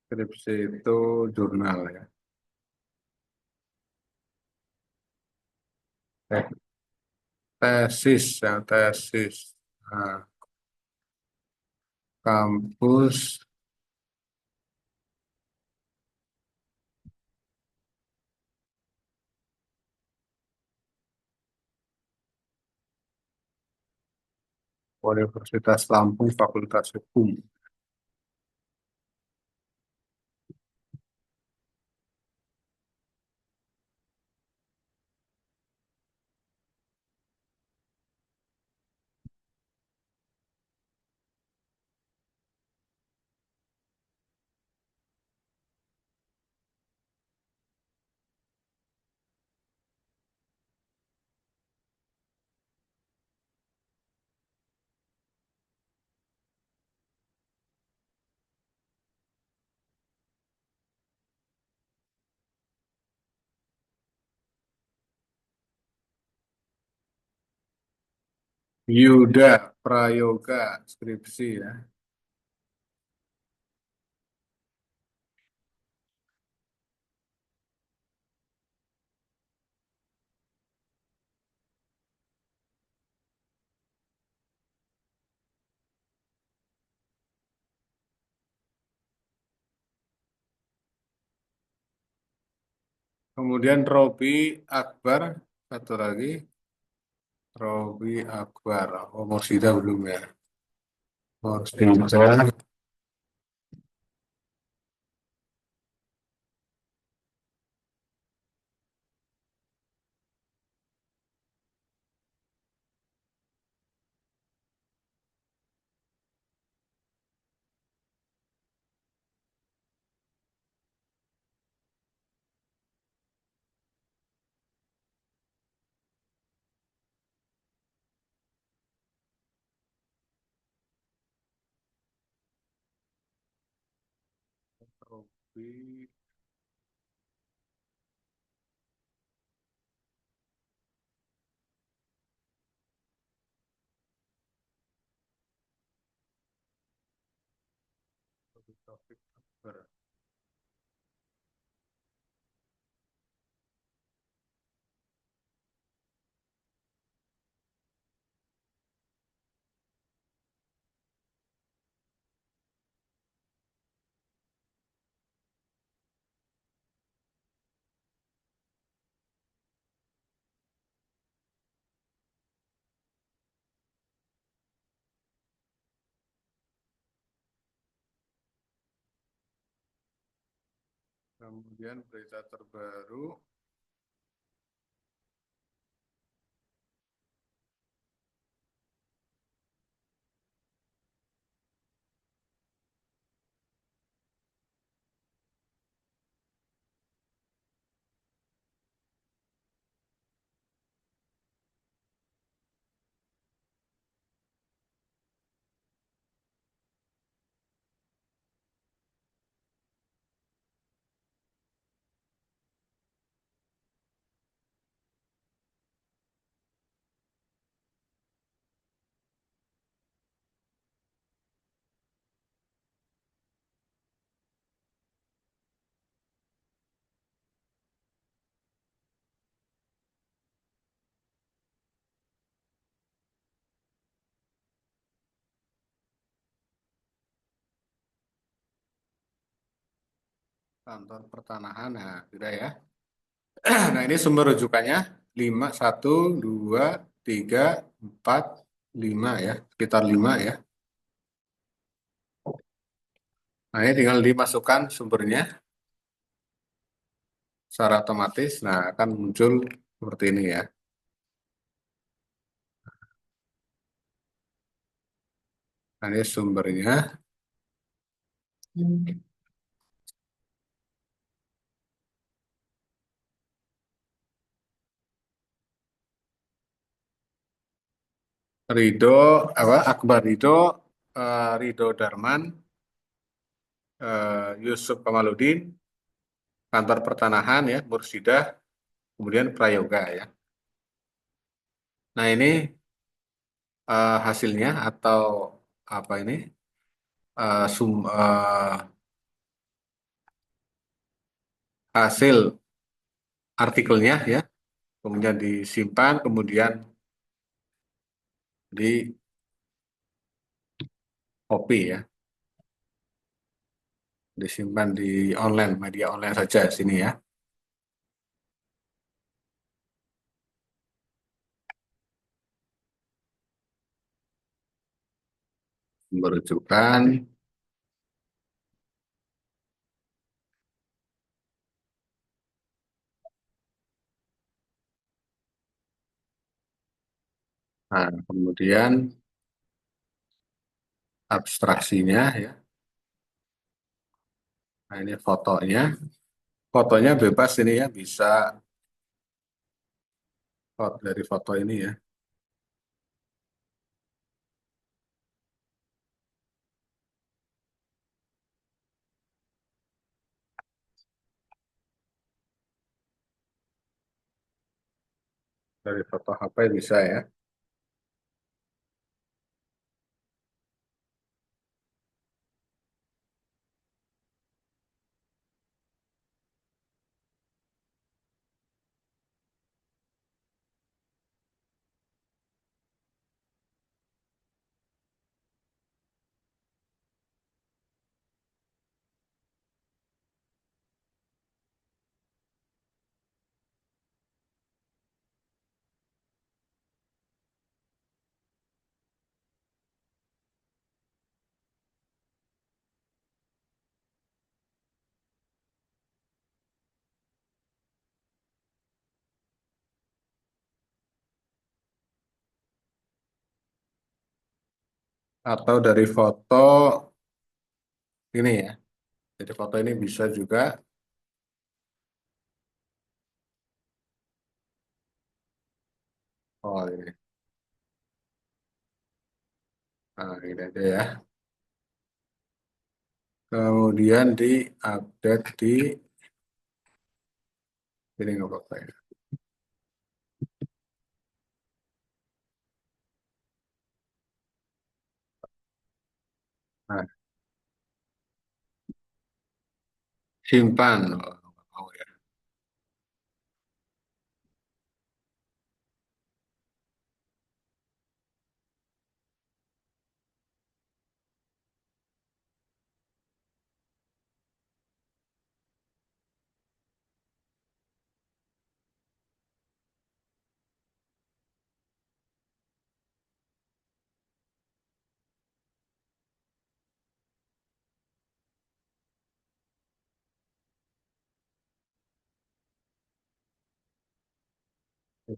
skripsi itu jurnal ya. Eh, tesis ya, tesis. Nah, kampus Universitas Lampung Fakultas Hukum. Yuda Prayoga skripsi ya. Kemudian Robi Akbar, satu lagi. Robi Akbar. Oh, Mursida belum ya. Mursida. Robi. Robi Taufik Akbar. Kemudian berita terbaru. Kantor Pertanahan. Nah, sudah ya. Nah, ini sumber rujukannya 5, 1, 2, 3, 4, 5 ya. Sekitar 5 ya. Nah, ini tinggal dimasukkan sumbernya secara otomatis. Nah, akan muncul seperti ini ya. Nah, ini sumbernya. Ridho, apa, Akbar Ridho, Ridho Darman, Yusuf Kamaludin, Kantor Pertanahan ya, Mursidah, kemudian Prayoga ya. Nah, ini hasilnya atau apa ini? Hasil artikelnya ya, kemudian disimpan, kemudian di copy ya, disimpan di online, media online saja sini ya. Merujukan, nah, kemudian abstraksinya ya. Nah, ini fotonya. Fotonya bebas ini ya, bisa dari foto ini ya. Dari foto HP bisa ya. atau dari foto ini ya. Jadi foto ini bisa juga. Oh ini, nah, ini aja ya. Kemudian di-update di ini nggak apa-apa ya. Nah, simpan. Oh, ya.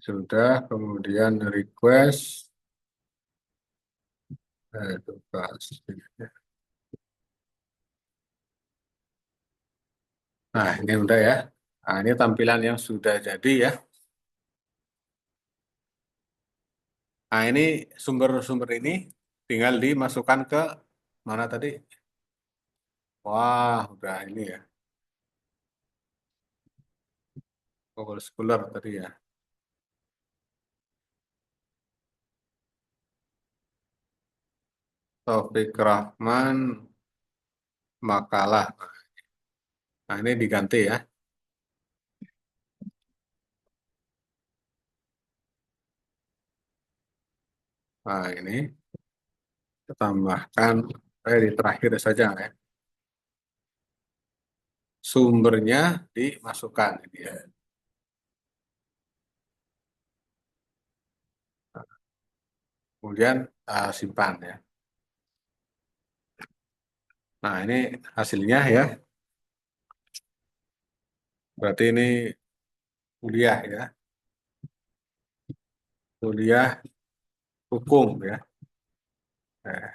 Sudah, kemudian request, itu Nah, ini udah ya. Nah, ini tampilan yang sudah jadi ya. Nah, ini sumber-sumber ini tinggal dimasukkan ke mana tadi? Wah, udah ini ya. Google Scholar tadi ya. Taufik Rahman makalah. Nah, ini diganti ya. Nah, ini kita tambahkan di terakhir saja ya. Sumbernya dimasukkan ini ya. Kemudian simpan ya. Nah, ini hasilnya ya. Berarti ini kuliah ya. Kuliah hukum ya. Eh,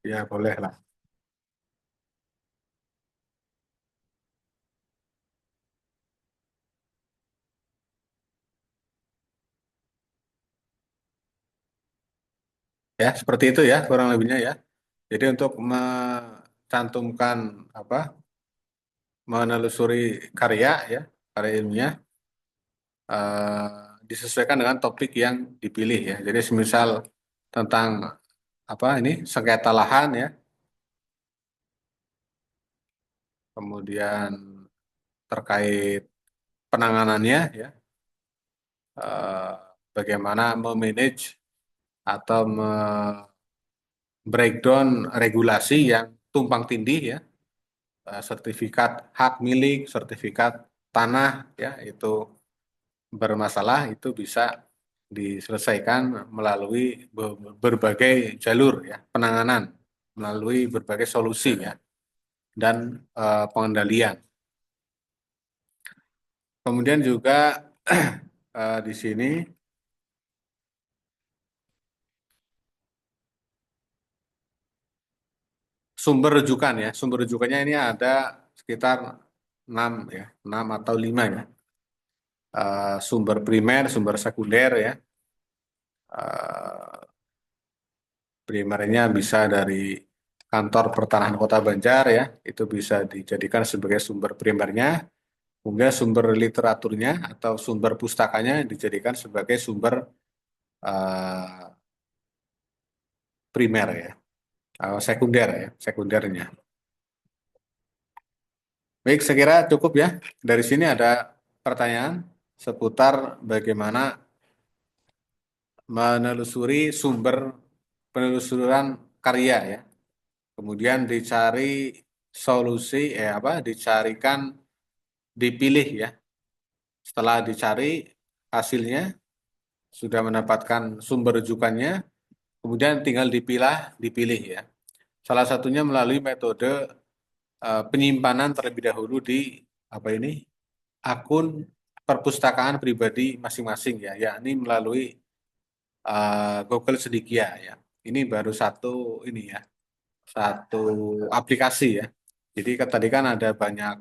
ya boleh lah. Ya, seperti itu ya kurang lebihnya ya. Jadi untuk mencantumkan apa? Menelusuri karya ya, karya ilmiah disesuaikan dengan topik yang dipilih ya. Jadi semisal tentang apa ini sengketa lahan ya, kemudian terkait penanganannya ya, eh, bagaimana memanage atau breakdown regulasi yang tumpang tindih ya, sertifikat hak milik, sertifikat tanah ya itu bermasalah itu bisa diselesaikan melalui berbagai jalur ya penanganan melalui berbagai solusi ya dan pengendalian. Kemudian juga di sini sumber rujukan ya. Sumber rujukannya ini ada sekitar 6 ya, 6 atau 5 ya. Sumber primer, sumber sekunder ya. Eh, Primernya bisa dari kantor pertanahan Kota Banjar ya, itu bisa dijadikan sebagai sumber primernya. Kemudian sumber literaturnya atau sumber pustakanya dijadikan sebagai sumber eh, primer ya, sekunder ya, sekundernya. Baik, saya kira cukup ya. Dari sini ada pertanyaan seputar bagaimana menelusuri sumber penelusuran karya ya. Kemudian dicari solusi, dicarikan, dipilih ya. Setelah dicari hasilnya, sudah mendapatkan sumber rujukannya, kemudian tinggal dipilih ya. Salah satunya melalui metode penyimpanan terlebih dahulu di apa ini akun perpustakaan pribadi masing-masing ya, yakni melalui Google Sedikya ya. ini baru satu ini ya, satu aplikasi ya. Jadi tadi kan ada banyak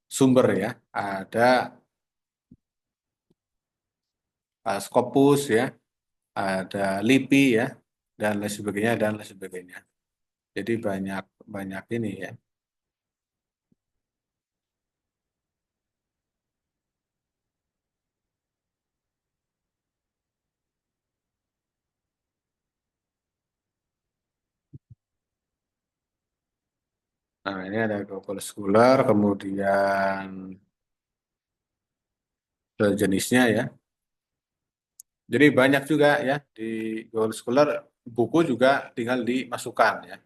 sumber ya, ada Scopus ya, ada LIPI ya, dan lain sebagainya dan lain sebagainya. Jadi banyak banyak ini ya. Nah, ini ada Google Scholar, kemudian sejenisnya ya. Jadi banyak juga ya di Google Scholar, buku juga tinggal dimasukkan ya.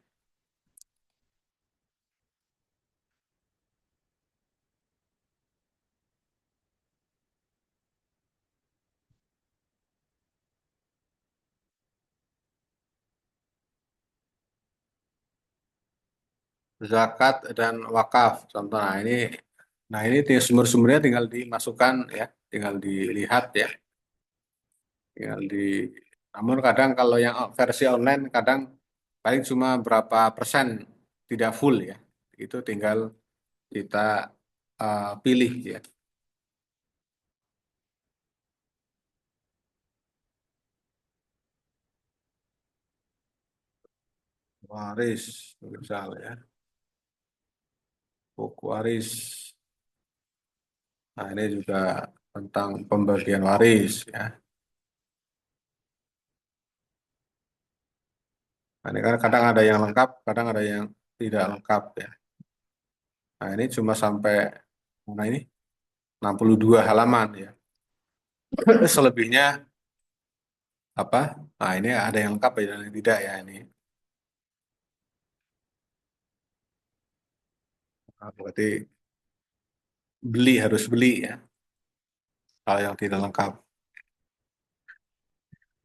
Zakat dan wakaf contoh. Nah ini sumber-sumbernya tinggal dimasukkan ya, tinggal dilihat ya, tinggal di. Namun kadang kalau yang versi online kadang paling cuma berapa persen, tidak full ya. Itu tinggal kita pilih ya. Waris misal ya, buku waris. Nah ini juga tentang pembagian waris ya. Nah, ini kan kadang ada yang lengkap, kadang ada yang tidak lengkap ya. Nah ini cuma sampai mana ini 62 halaman ya. Selebihnya apa? Nah ini ada yang lengkap ada yang tidak ya ini. Nah, berarti harus beli ya kalau yang tidak lengkap.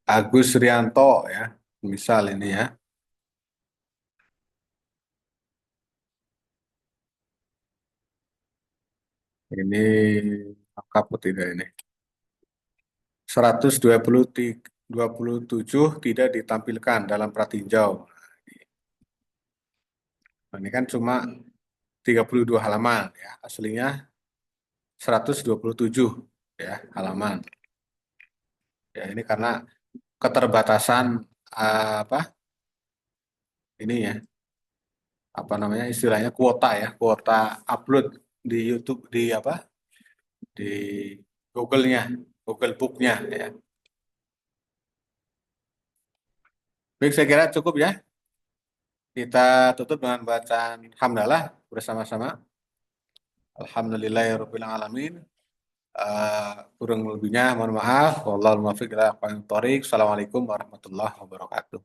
Agus Rianto ya, misal ini ya. Ini lengkap atau tidak ini? 127 tidak ditampilkan dalam pratinjau. Nah, ini kan cuma 32 halaman ya. Aslinya 127 ya halaman. Ya ini karena keterbatasan apa ini ya, apa namanya istilahnya kuota ya, kuota upload di YouTube di apa di Google-nya, Google Book-nya ya. Baik, saya kira cukup ya. Kita tutup dengan bacaan hamdalah bersama-sama. Alhamdulillahirabbil alamin. Kurang lebihnya mohon maaf. Wallahul muwaffiq ila aqwamit thoriq. Assalamualaikum warahmatullahi wabarakatuh.